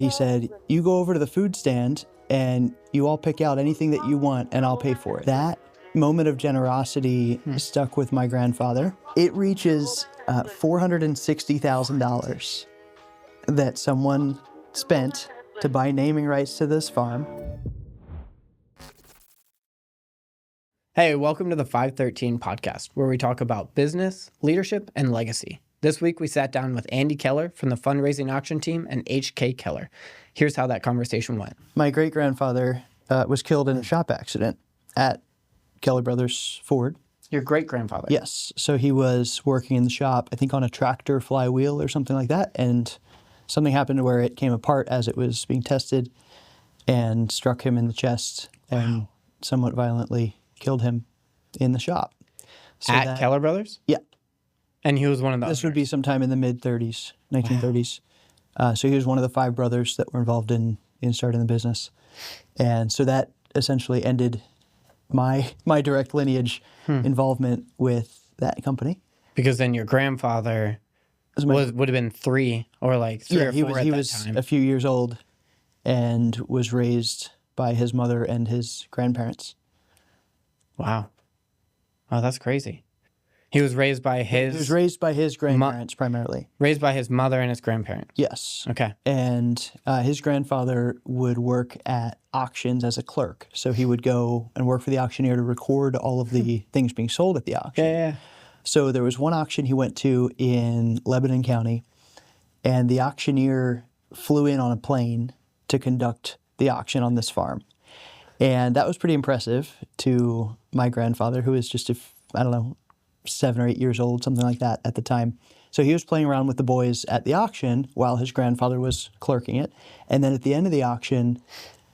He said, you go over to the food stand and you all pick out anything that you want and I'll pay for it. That moment of generosity stuck with my grandfather. It reaches $460,000 that someone spent to buy naming rights to this farm. Hey, welcome to the 513 podcast, where we talk about business, leadership, and legacy. This week, we sat down with Andy Keller from the fundraising auction team and H.K. Keller. Here's how that conversation went. My great-grandfather was killed in a shop accident at Keller Brothers Ford. Your great-grandfather? Yes. So he was working in the shop, I think on a tractor flywheel or something like that, and something happened where it came apart as it was being tested and struck him in the chest and somewhat violently killed him in the shop. So at Keller Brothers? Yeah. And he was one of the This would be sometime in the mid-30s, 1930s. So he was one of the five brothers that were involved in starting the business. And so that essentially ended my direct lineage involvement with that company. Because then your grandfather would have been three or four at that time. He was a few years old and was raised by his mother and his grandparents. Wow. Oh, that's crazy. He was raised by his... He was raised by his grandparents primarily. Raised by his mother and his grandparents? Yes. Okay. And his grandfather would work at auctions as a clerk. So he would go and work for the auctioneer to record all of the things being sold at the auction. Yeah. So there was one auction he went to in Lebanon County, and the auctioneer flew in on a plane to conduct the auction on this farm. And that was pretty impressive to my grandfather, who was just, 7 or 8 years old, something like that at the time. So he was playing around with the boys at the auction while his grandfather was clerking it. And then at the end of the auction,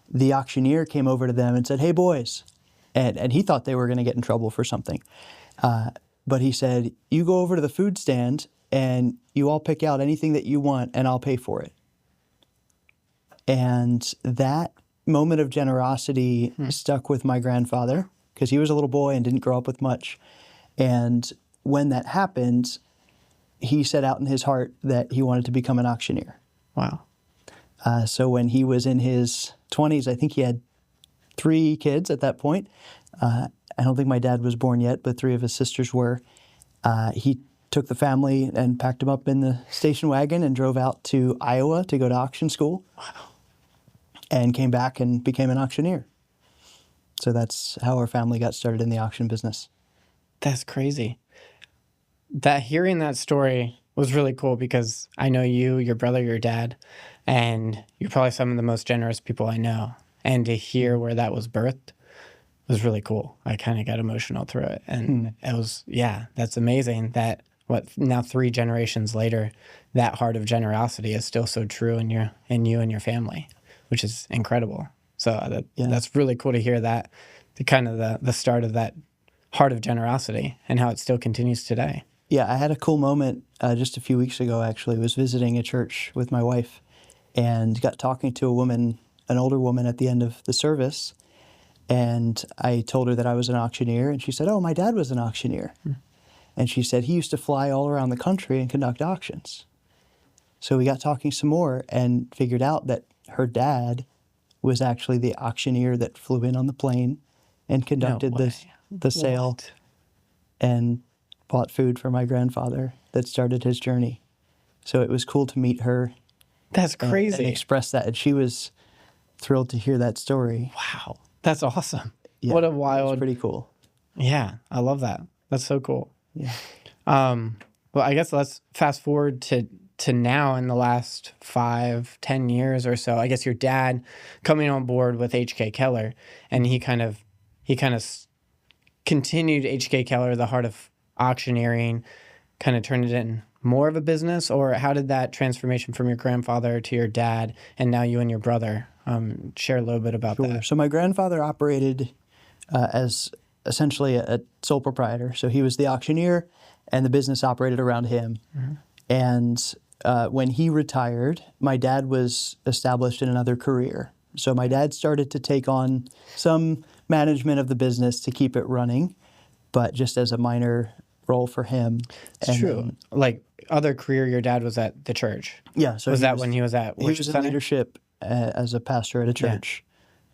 the auctioneer came over to them and said, "Hey, boys." And he thought they were going to get in trouble for something. But he said, "You go over to the food stand and you all pick out anything that you want and I'll pay for it." And that moment of generosity stuck with my grandfather because he was a little boy and didn't grow up with much. And when that happened, he set out in his heart that he wanted to become an auctioneer. Wow. So when he was in his 20s, I think he had 3 kids at that point. I don't think my dad was born yet, but 3 of his sisters were. He took the family and packed them up in the station wagon and drove out to Iowa to go to auction school. Wow. And came back and became an auctioneer. So that's how our family got started in the auction business. That's crazy. Hearing that story was really cool because I know you, your brother, your dad, and you're probably some of the most generous people I know. And to hear where that was birthed was really cool. I kind of got emotional through it. And it was, that's amazing that now 3 generations later, that heart of generosity is still so true in you and your family, which is incredible. So that's really cool to hear that, the start of that heart of generosity and how it still continues today. Yeah, I had a cool moment just a few weeks ago, actually. I was visiting a church with my wife and got talking to an older woman at the end of the service. And I told her that I was an auctioneer. And she said, "Oh, my dad was an auctioneer." And she said he used to fly all around the country and conduct auctions. So we got talking some more and figured out that her dad was actually the auctioneer that flew in on the plane and conducted the sale and bought food for my grandfather that started his journey. So it was cool to meet her. That's crazy. And express that. And she was thrilled to hear that story. Wow. That's awesome. Yeah, what a wild. It's pretty cool. Yeah, I love that. That's so cool. Yeah. Well, I guess let's fast forward to now in the last 5-10 years or so. I guess your dad coming on board with H.K. Keller, and he kind of continued H.K. Keller, the heart of auctioneering, kind of turned it in more of a business? Or how did that transformation from your grandfather to your dad and now you and your brother, share a little bit about that? So my grandfather operated as essentially a sole proprietor. So he was the auctioneer and the business operated around him. Mm-hmm. And when he retired, my dad was established in another career. So my dad started to take on some management of the business to keep it running, but just as a minor role for him. It's true. Like other career, your dad was at the church. Yeah. So Was that when he was at he Worship was in Center? leadership as a pastor at a church,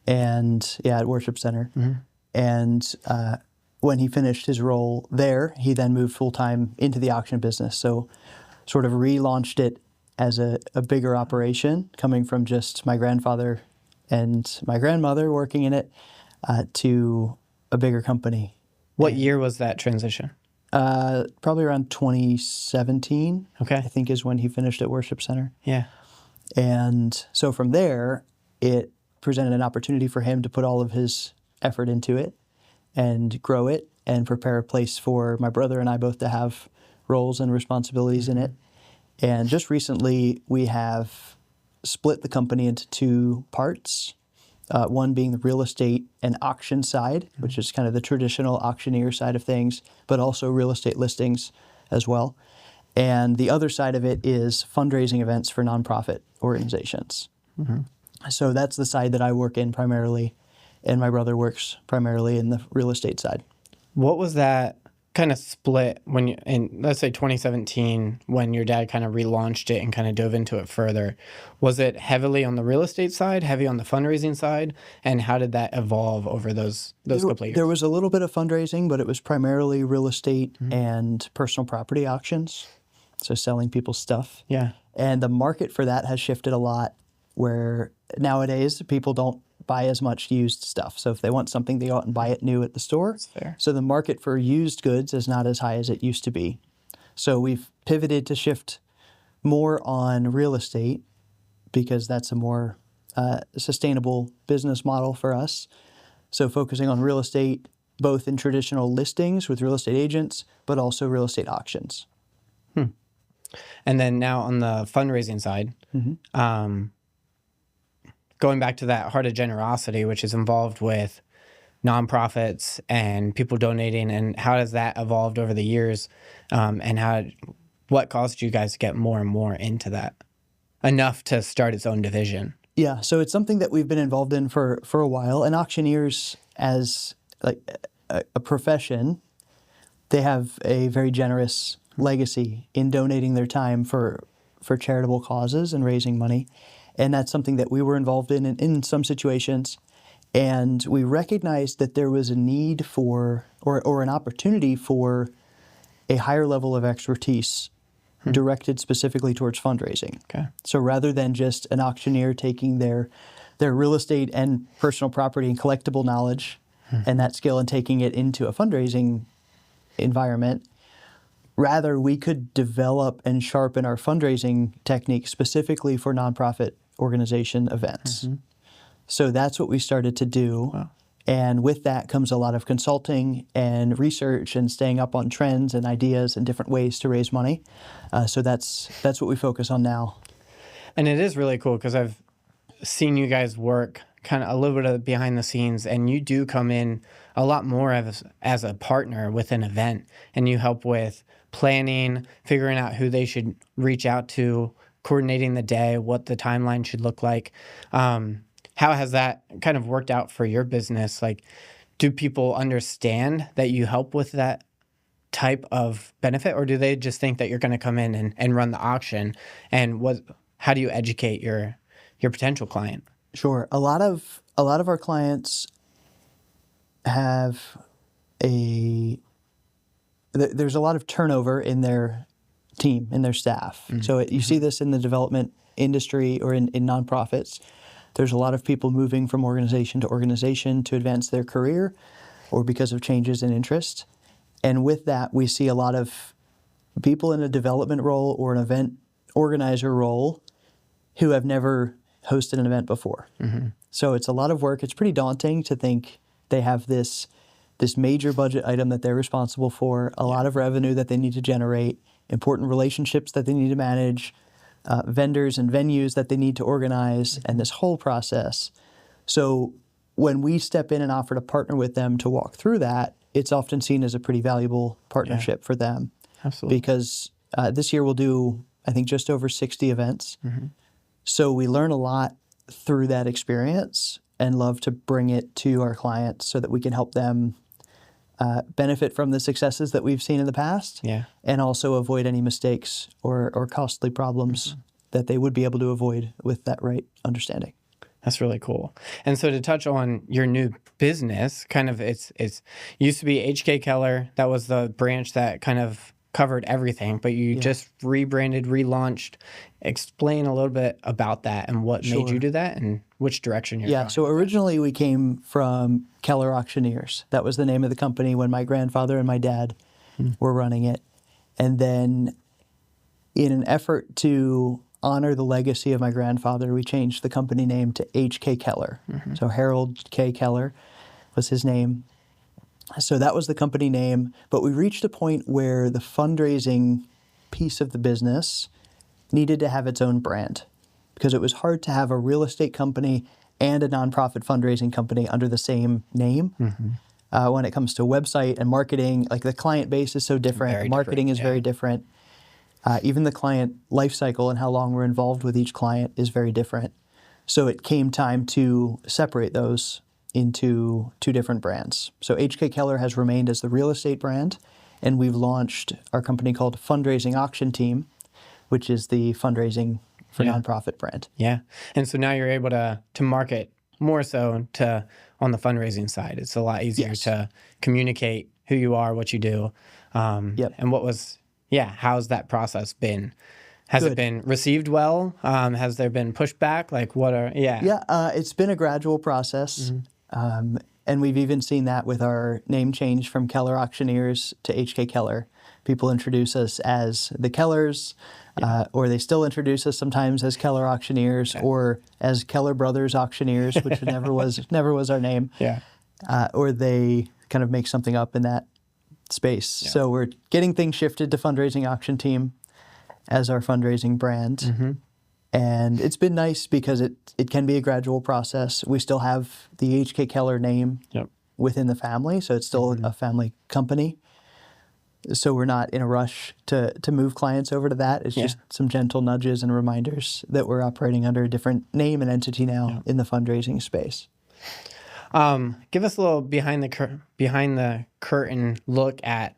and at Worship Center. Mm-hmm. And when he finished his role there, he then moved full time into the auction business. So sort of relaunched it as a bigger operation, coming from just my grandfather and my grandmother working in it to a bigger company. What year was that transition? Probably around 2017, Okay. I think is when he finished at Worship Center. Yeah. And so from there, it presented an opportunity for him to put all of his effort into it and grow it and prepare a place for my brother and I both to have roles and responsibilities in it. And just recently, we have split the company into two parts. One being the real estate and auction side, which is kind of the traditional auctioneer side of things, but also real estate listings as well. And the other side of it is fundraising events for nonprofit organizations. So that's the side that I work in primarily, and my brother works primarily in the real estate side. What was that kind of split when you, in let's say 2017, when your dad kind of relaunched it and kind of dove into it further? Was it heavily on the real estate side, heavy on the fundraising side, and how did that evolve over those couple of years? There was a little bit of fundraising, but it was primarily real estate and personal property auctions, so selling people's stuff. Yeah. And the market for that has shifted a lot, where nowadays people don't buy as much used stuff. So if they want something, they go out and buy it new at the store. That's fair. So the market for used goods is not as high as it used to be. So we've pivoted to shift more on real estate because that's a more sustainable business model for us. So focusing on real estate, both in traditional listings with real estate agents, but also real estate auctions. And then now on the fundraising side, going back to that heart of generosity, which is involved with nonprofits and people donating, and how has that evolved over the years, and what caused you guys to get more and more into that, enough to start its own division? Yeah, so it's something that we've been involved in for a while. And auctioneers, as like a profession, they have a very generous legacy in donating their time for charitable causes and raising money. And that's something that we were involved in some situations. And we recognized that there was a need for, or an opportunity for, a higher level of expertise directed specifically towards fundraising. Okay. So rather than just an auctioneer taking their real estate and personal property and collectible knowledge and that skill and taking it into a fundraising environment, rather we could develop and sharpen our fundraising techniques specifically for nonprofit organization events. So that's what we started to do. Wow. And with that comes a lot of consulting and research and staying up on trends and ideas and different ways to raise money. So that's what we focus on now. And it is really cool because I've seen you guys work kind of a little bit of behind the scenes, and you do come in a lot more as a partner with an event, and you help with planning, figuring out who they should reach out to, coordinating the day, what the timeline should look like. How has that kind of worked out for your business? Like, do people understand that you help with that type of benefit, or do they just think that you're going to come in and run the auction? And how do you educate your potential client? Sure. A lot of our clients have there's a lot of turnover in their team, in their staff. So you see this in the development industry or in nonprofits. There's a lot of people moving from organization to advance their career or because of changes in interest. And with that, we see a lot of people in a development role or an event organizer role who have never hosted an event before. So it's a lot of work. It's pretty daunting to think they have this major budget item that they're responsible for, a lot of revenue that they need to generate, important relationships that they need to manage, vendors and venues that they need to organize, and this whole process. So when we step in and offer to partner with them to walk through that, it's often seen as a pretty valuable partnership for them. Absolutely. Because this year we'll do, I think, just over 60 events. So we learn a lot through that experience and love to bring it to our clients so that we can help them benefit from the successes that we've seen in the past, Yeah. and also avoid any mistakes or costly problems that they would be able to avoid with that right understanding. That's really cool. And so to touch on your new business, kind of it's used to be HK Keller. That was the branch that kind of covered everything, but you just rebranded, relaunched. Explain a little bit about that and what made you do that and which direction you're going. So originally we came from Keller Auctioneers. That was the name of the company when my grandfather and my dad were running it. And then in an effort to honor the legacy of my grandfather, we changed the company name to HK Keller. So Harold K. Keller was his name. So that was the company name. But we reached a point where the fundraising piece of the business needed to have its own brand because it was hard to have a real estate company and a nonprofit fundraising company under the same name. When it comes to website and marketing, like the client base is so different, Very the marketing different, is very different. Even the client life cycle and how long we're involved with each client is very different. So it came time to separate those into two different brands. So HK Keller has remained as the real estate brand, and we've launched our company called Fundraising Auction Team, which is the fundraising for nonprofit brand. Yeah. And so now you're able to market more so to on the fundraising side. It's a lot easier to communicate who you are, what you do. And what was, how's that process been? Has it been received well? Has there been pushback? Like what are, it's been a gradual process. And we've even seen that with our name change from Keller Auctioneers to HK Keller. People introduce us as the Kellers, or they still introduce us sometimes as Keller Auctioneers or as Keller Brothers Auctioneers, which never was our name. Or they kind of make something up in that space. So we're getting things shifted to Fundraising Auction Team as our fundraising brand. And it's been nice because it can be a gradual process. We still have the HK Keller name within the family, so it's still a family company. So we're not in a rush to move clients over to that. It's just some gentle nudges and reminders that we're operating under a different name and entity now in the fundraising space. Give us a little behind the curtain look at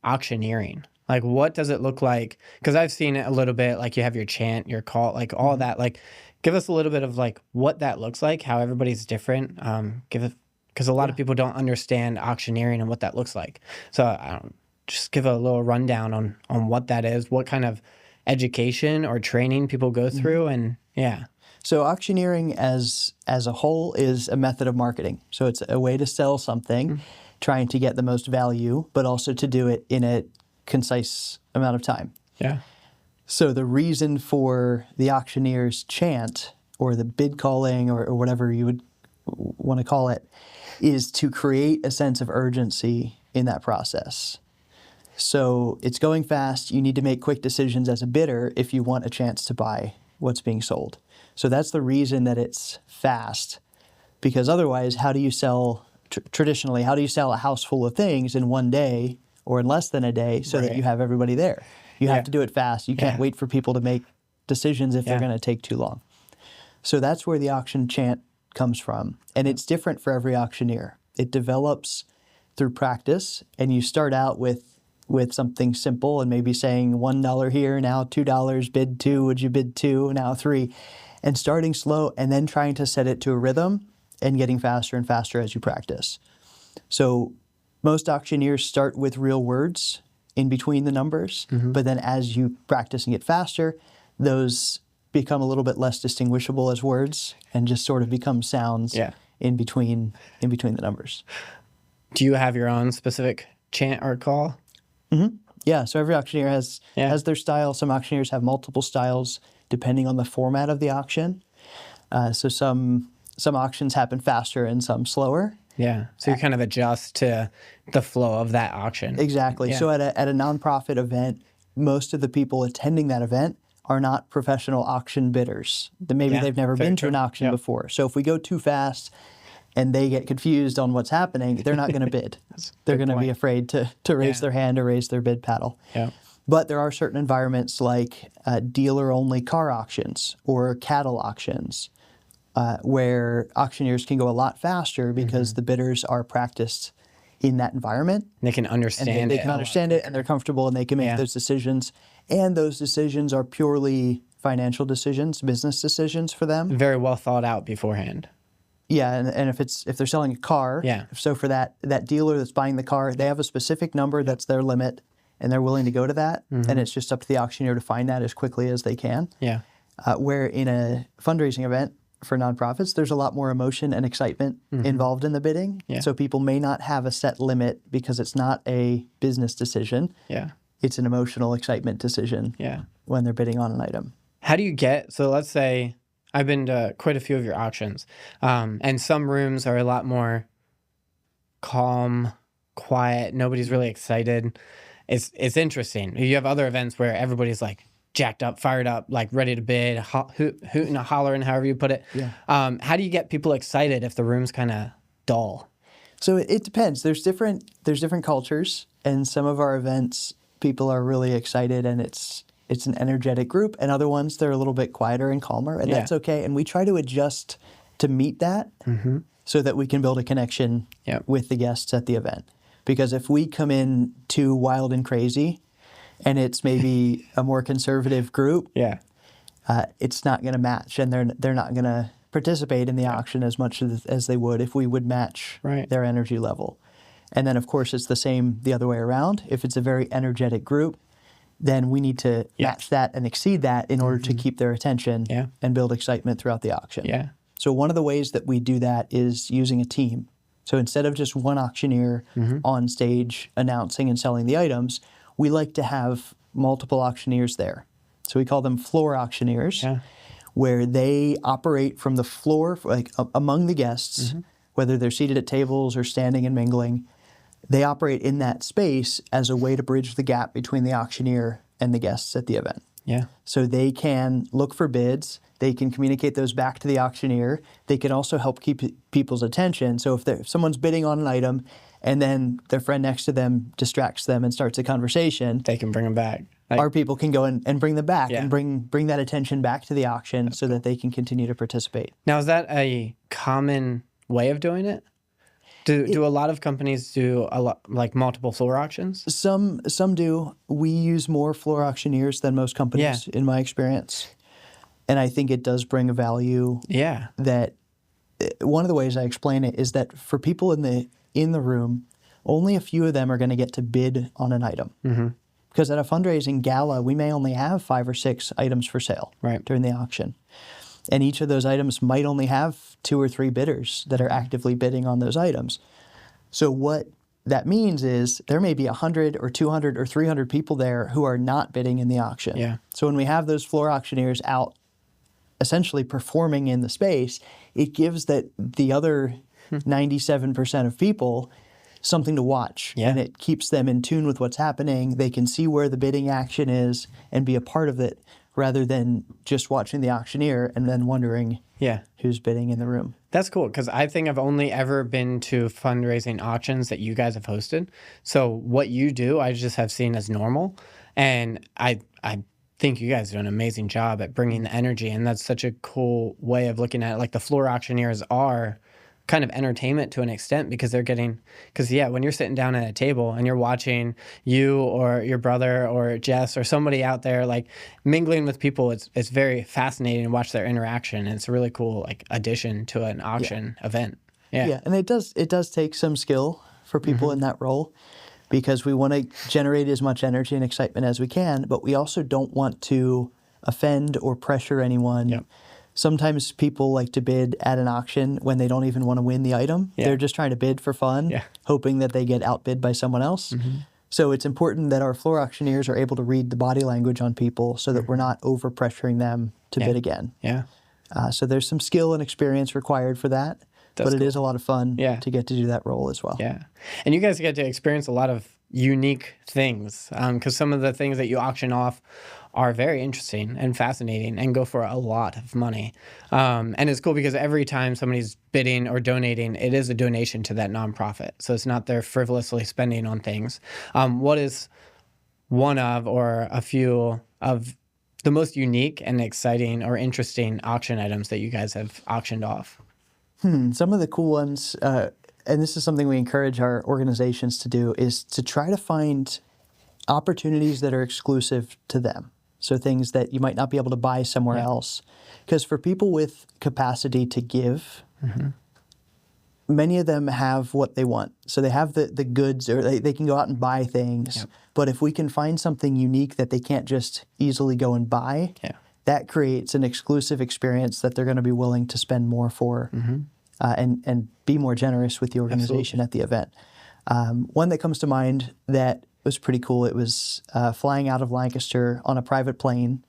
auctioneering. Like, what does it look like? Because I've seen it a little bit, like you have your chant, your call, like all that. Like, give us a little bit of like what that looks like, how everybody's different. Because a lot of people don't understand auctioneering and what that looks like. So just give a little rundown on what that is, what kind of education or training people go through, and So auctioneering as a whole is a method of marketing. So it's a way to sell something, trying to get the most value, but also to do it in a concise amount of time. So the reason for the auctioneer's chant or the bid calling or whatever you would want to call it is to create a sense of urgency in that process. So it's going fast. You need to make quick decisions as a bidder if you want a chance to buy what's being sold. So that's the reason that it's fast, because otherwise, how do you sell, traditionally, how do you sell a house full of things in one day or in less than a day so that you have everybody there? You have to do it fast. You can't wait for people to make decisions if they're going to take too long. So that's where the auction chant comes from. And it's different for every auctioneer. It develops through practice, and you start out with something simple and maybe saying $1 here, now $2, bid 2, would you bid 2, now 3, and starting slow and then trying to set it to a rhythm and getting faster and faster as you practice. So most auctioneers start with real words in between the numbers, but then as you practice and get faster, those become a little bit less distinguishable as words and just sort of become sounds in between the numbers. Do you have your own specific chant or call? Yeah, so every auctioneer has their style. Some auctioneers have multiple styles depending on the format of the auction. So some auctions happen faster and some slower. So you kind of adjust to the flow of that auction. Exactly. So at a nonprofit event, most of the people attending that event are not professional auction bidders. Maybe they've never been to an auction before. So if we go too fast and they get confused on what's happening, they're not going to bid. They're going to be afraid to raise their hand or raise their bid paddle. But there are certain environments like dealer-only car auctions or cattle auctions where auctioneers can go a lot faster because the bidders are practiced in that environment. They can And understand they can understand it, and they're comfortable, and they can make those decisions. And those decisions are purely financial decisions, business decisions for them. Very well thought out beforehand. Yeah, and if they're selling a car, so for that dealer that's buying the car, they have a specific number that's their limit, and they're willing to go to that, and it's just up to the auctioneer to find that as quickly as they can. Yeah. Where in a fundraising event for nonprofits, there's a lot more emotion and excitement involved in the bidding. Yeah. So people may not have a set limit because it's not a business decision. Yeah. It's an emotional excitement decision when they're bidding on an item. How do you get, so let's say I've been to quite a few of your auctions, and some rooms are a lot more calm, quiet. Nobody's really excited. It's interesting. You have other events where everybody's like jacked up, fired up, like ready to bid, hooting and hollering, however you put it. Yeah. How do you get people excited if the room's kind of dull? So it depends. There's different cultures, and some of our events, people are really excited, and it's an energetic group, and other ones they're a little bit quieter and calmer, and that's okay. And we try to adjust to meet that so that we can build a connection with the guests at the event. Because if we come in too wild and crazy, and it's maybe a more conservative group, it's not going to match, and they're not going to participate in the auction as much as they would if we would match their energy level. And then, of course, it's the same the other way around. If it's a very energetic group, then we need to match that and exceed that in order to keep their attention and build excitement throughout the auction. Yeah. So one of the ways that we do that is using a team. So instead of just one auctioneer on stage announcing and selling the items, we like to have multiple auctioneers there. So we call them floor auctioneers, where they operate from the floor, like among the guests, whether they're seated at tables or standing and mingling. They operate in that space as a way to bridge the gap between the auctioneer and the guests at the event. Yeah. So they can look for bids. They can communicate those back to the auctioneer. They can also help keep people's attention. So if someone's bidding on an item and then their friend next to them distracts them and starts a conversation, they can bring them back. Our people can go and bring them back and bring that attention back to the auction so that they can continue to participate. Now, is that a common way of doing it? Do a lot of companies do like multiple floor auctions? Some do. We use more floor auctioneers than most companies, in my experience. And I think it does bring a value that one of the ways I explain it is that for people in the room, only a few of them are going to get to bid on an item. Because at a fundraising gala, we may only have 5 or 6 items for sale during the auction. And each of those items might only have 2 or 3 bidders that are actively bidding on those items. So what that means is there may be 100 or 200 or 300 people there who are not bidding in the auction. Yeah. So when we have those floor auctioneers out essentially performing in the space, it gives the other 97% of people something to watch. And it keeps them in tune with what's happening. They can see where the bidding action is and be a part of it, rather than just watching the auctioneer and then wondering who's bidding in the room. That's cool, because I think I've only ever been to fundraising auctions that you guys have hosted. So what you do, I just have seen as normal. And I think you guys do an amazing job at bringing the energy. And that's such a cool way of looking at it. Like the floor auctioneers are kind of entertainment to an extent, because they're getting, when you're sitting down at a table and you're watching you or your brother or Jess or somebody out there like mingling with people, it's very fascinating to watch their interaction, and it's a really cool like addition to an auction event. And it does take some skill for people in that role, because we want to generate as much energy and excitement as we can, but we also don't want to offend or pressure anyone. Sometimes people like to bid at an auction when they don't even want to win the item. They're just trying to bid for fun, hoping that they get outbid by someone else. So it's important that our floor auctioneers are able to read the body language on people so that we're not over pressuring them to bid again. So there's some skill and experience required for that. But it is a lot of fun to get to do that role as well. And you guys get to experience a lot of unique things, because some of the things that you auction off are very interesting and fascinating and go for a lot of money. And it's cool because every time somebody's bidding or donating, it is a donation to that nonprofit. So it's not they're frivolously spending on things. What is one of or a few of the most unique and exciting or interesting auction items that you guys have auctioned off? Some of the cool ones, and this is something we encourage our organizations to do, is to try to find opportunities that are exclusive to them. So things that you might not be able to buy somewhere else. Because for people with capacity to give, many of them have what they want. So they have the goods, or they can go out and buy things. Yep. But if we can find something unique that they can't just easily go and buy, that creates an exclusive experience that they're going to be willing to spend more for, and be more generous with the organization at the event. One that comes to mind that was pretty cool, it was flying out of Lancaster on a private plane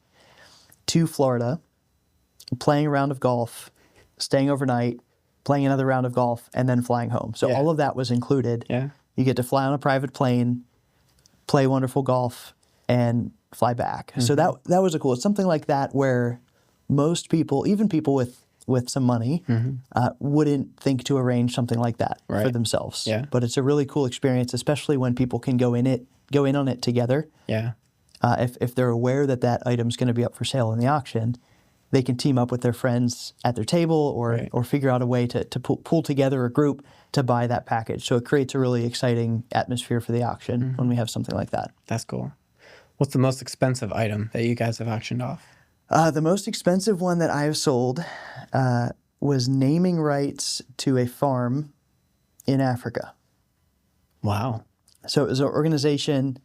to Florida, playing a round of golf, staying overnight, playing another round of golf, and then flying home. So all of that was included. Yeah. You get to fly on a private plane, play wonderful golf, and fly back. So that was a cool. It's something like that where most people, even people with some money, wouldn't think to arrange something like that for themselves. Yeah. But it's a really cool experience, especially when people can go in on it together. Yeah. If they're aware that that item's going to be up for sale in the auction, they can team up with their friends at their table, or figure out a way to pull together a group to buy that package. So it creates a really exciting atmosphere for the auction when we have something like that. That's cool. What's the most expensive item that you guys have auctioned off? The most expensive one that I have sold was naming rights to a farm in Africa. Wow. So it was an organization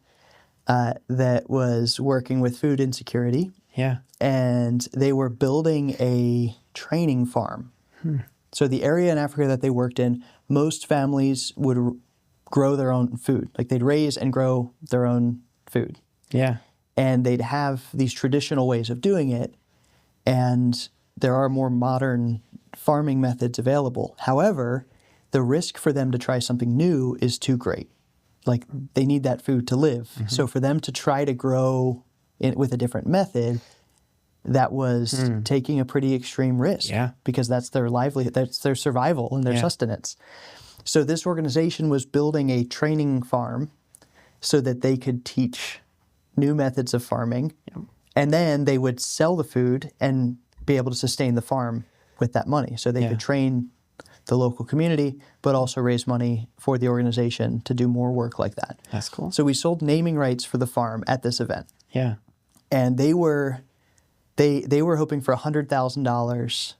that was working with food insecurity. Yeah. And they were building a training farm. So the area in Africa that they worked in, most families would grow their own food. Like they'd raise and grow their own food. Yeah. And they'd have these traditional ways of doing it. And there are more modern farming methods available. However, the risk for them to try something new is too great. Like they need that food to live. So for them to try to grow with a different method, that was taking a pretty extreme risk. Yeah. Because that's their livelihood, that's their survival and their sustenance. So this organization was building a training farm so that they could teach new methods of farming. And then they would sell the food and be able to sustain the farm with that money. So they could train the local community, but also raise money for the organization to do more work like that. That's cool. So we sold naming rights for the farm at this event. Yeah. And they were hoping for $100,000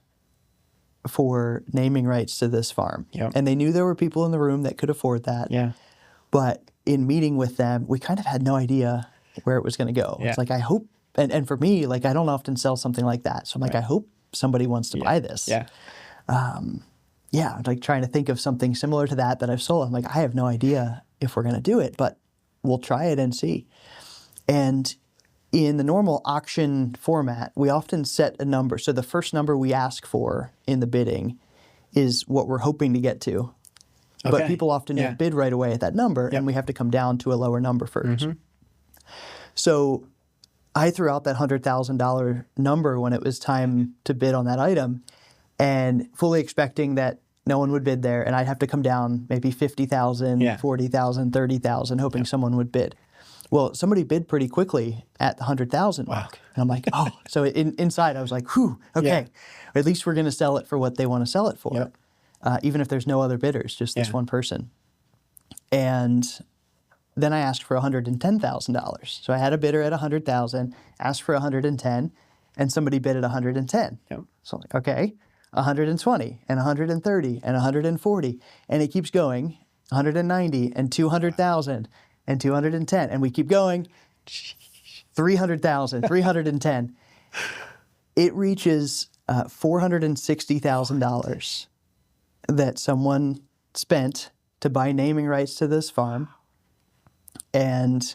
for naming rights to this farm. Yep. And they knew there were people in the room that could afford that. Yeah. But in meeting with them, we kind of had no idea where it was going to go. Yeah. It's like, I hope, and for me, like, I don't often sell something like that. So I'm like, I hope somebody wants to buy this. Yeah. Yeah, like trying to think of something similar to that I've sold. I'm like, I have no idea if we're going to do it, but we'll try it and see. And in the normal auction format, we often set a number. So the first number we ask for in the bidding is what we're hoping to get to. Okay. But people often don't bid right away at that number, and we have to come down to a lower number first. So I threw out that $100,000 number when it was time to bid on that item, and fully expecting that no one would bid there, and I'd have to come down maybe 50,000, 40,000, 30,000, hoping someone would bid. Well, somebody bid pretty quickly at the 100,000 mark. And I'm like, oh. So inside I was like, whew, okay. At least we're going to sell it for what they want to sell it for. Even if there's no other bidders, just this one person. And then I asked for $110,000. So I had a bidder at 100,000, asked for 110, and somebody bid at 110. So I'm like, okay, 120 and 130 and 140. And it keeps going, 190 and 200,000 and 210. And we keep going, 300,000, 310. It reaches $460,000 that someone spent to buy naming rights to this farm. And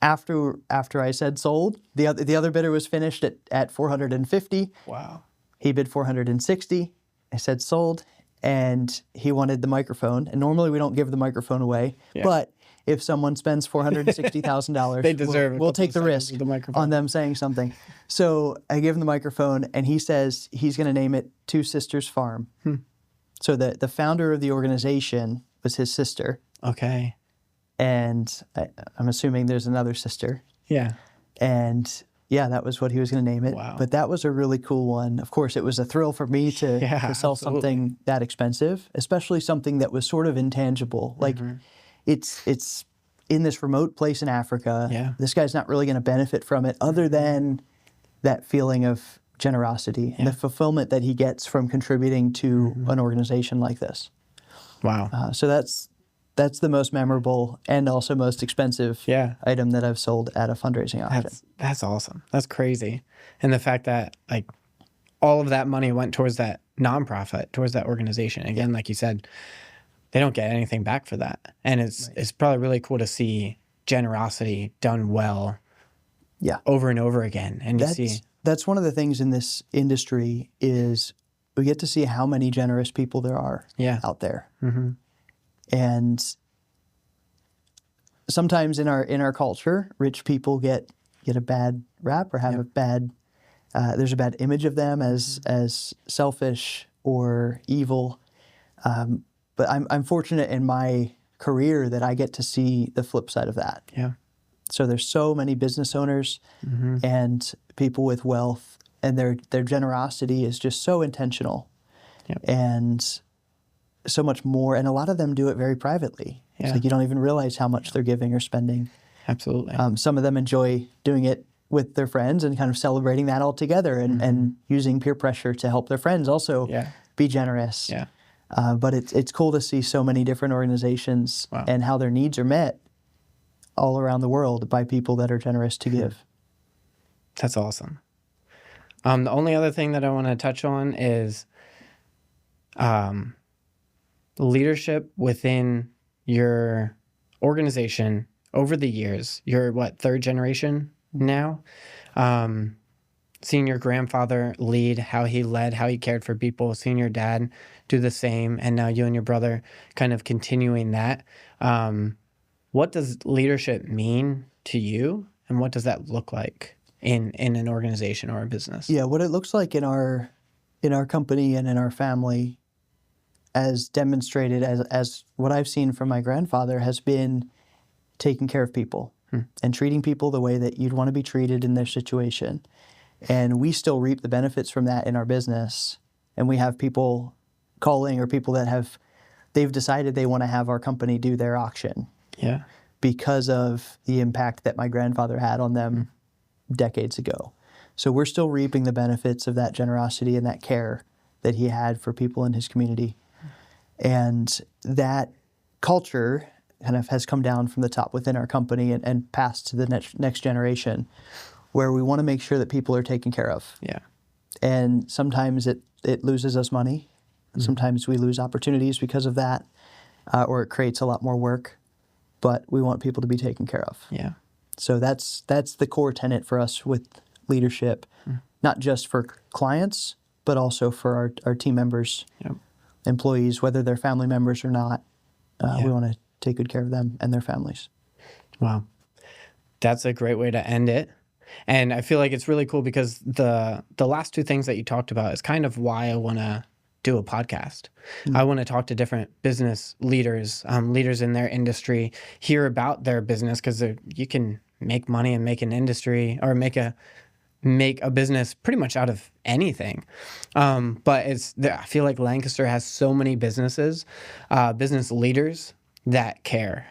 after I said sold, the other bidder was finished at 450. Wow. He bid 460. I said sold, and he wanted the microphone. And normally we don't give the microphone away, but if someone spends $460,000, they deserve we'll take the risk microphone on them saying something. So I give him the microphone, and he says he's going to name it Two Sisters Farm. So the founder of the organization was his sister. Okay. And I'm assuming there's another sister. Yeah. And Yeah, that was what he was going to name it. Wow. But that was a really cool one. Of course, it was a thrill for me to sell absolutely. something that expensive, especially something that was sort of intangible. Like it's in this remote place in Africa. Yeah. This guy's not really going to benefit from it other than that feeling of generosity and the fulfillment that he gets from contributing to an organization like this. Wow. So that's the most memorable and also most expensive item that I've sold at a fundraising auction. That's awesome. That's crazy. And the fact that like all of that money went towards that nonprofit, towards that organization. Again, like you said, they don't get anything back for that. And it's probably really cool to see generosity done well over and over again. And that's one of the things in this industry is we get to see how many generous people there are out there. And sometimes in our culture, rich people get a bad rap or have a bad there's a bad image of them as selfish or evil. But I'm fortunate in my career that I get to see the flip side of that. Yeah. So there's so many business owners and people with wealth, and their generosity is just so intentional and so much more. And a lot of them do it very privately. It's like you don't even realize how much they're giving or spending. Absolutely. Some of them enjoy doing it with their friends and kind of celebrating that all together and using peer pressure to help their friends also be generous. Yeah. But it's cool to see so many different organizations and how their needs are met all around the world by people that are generous to give. That's awesome. The only other thing that I want to touch on is leadership within your organization over the years. You're third generation now? Seeing your grandfather lead, how he led, how he cared for people, seeing your dad do the same, and now you and your brother kind of continuing that. What does leadership mean to you, and what does that look like in an organization or a business? Yeah, what it looks like in our company and in our family, as demonstrated as what I've seen from my grandfather, has been taking care of people and treating people the way that you'd want to be treated in their situation. And we still reap the benefits from that in our business. And we have people calling, or people that they've decided they want to have our company do their auction. Yeah. Because of the impact that my grandfather had on them decades ago. So we're still reaping the benefits of that generosity and that care that he had for people in his community. And that culture kind of has come down from the top within our company and passed to the next generation, where we want to make sure that people are taken care of. Yeah. And sometimes it loses us money. Sometimes we lose opportunities because of that, or it creates a lot more work. But we want people to be taken care of. Yeah. So that's the core tenet for us with leadership, not just for clients, but also for our team members, employees, whether they're family members or not. We want to take good care of them and their families. Wow. That's a great way to end it. And I feel like it's really cool because the last two things that you talked about is kind of why I want to do a podcast. I want to talk to different business leaders, leaders in their industry, hear about their business, because you can make money and make an industry or make a business pretty much out of anything. But I feel like Lancaster has so many businesses, business leaders that care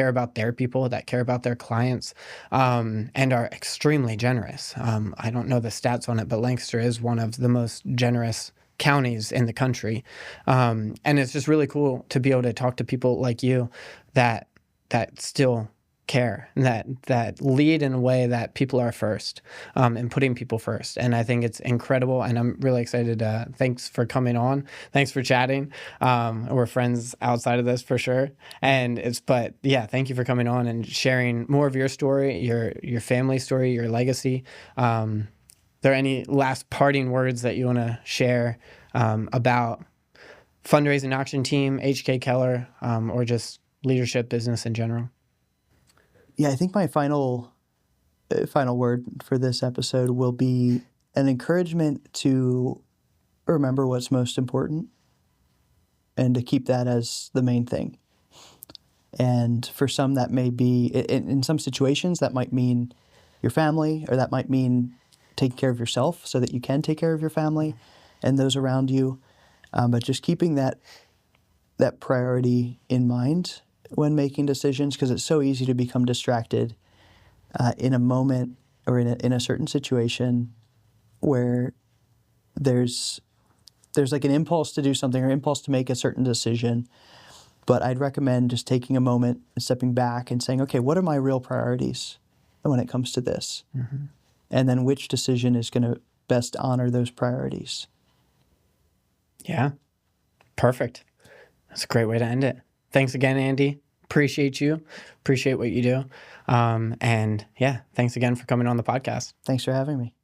about their people, that care about their clients, and are extremely generous. I don't know the stats on it, but Lancaster is one of the most generous counties in the country. And it's just really cool to be able to talk to people like you that still care, that lead in a way that people are first, and putting people first. And I think it's incredible, and I'm really excited. Thanks for coming on. Thanks for chatting. We're friends outside of this for sure. And thank you for coming on and sharing more of your story, your family story, your legacy. Are there any last parting words that you want to share about fundraising auction team, HK Keller, or just leadership business in general? Yeah, I think my final word for this episode will be an encouragement to remember what's most important and to keep that as the main thing. And for some, that may be, in some situations, that might mean your family, or that might mean taking care of yourself so that you can take care of your family and those around you. But just keeping that priority in mind when making decisions, because it's so easy to become distracted in a moment or in a certain situation where there's like an impulse to do something or impulse to make a certain decision. But I'd recommend just taking a moment and stepping back and saying, okay, what are my real priorities when it comes to this? Mm-hmm. And then which decision is going to best honor those priorities? Yeah, perfect. That's a great way to end it. Thanks again, Andy. Appreciate you. Appreciate what you do. And yeah, thanks again for coming on the podcast. Thanks for having me.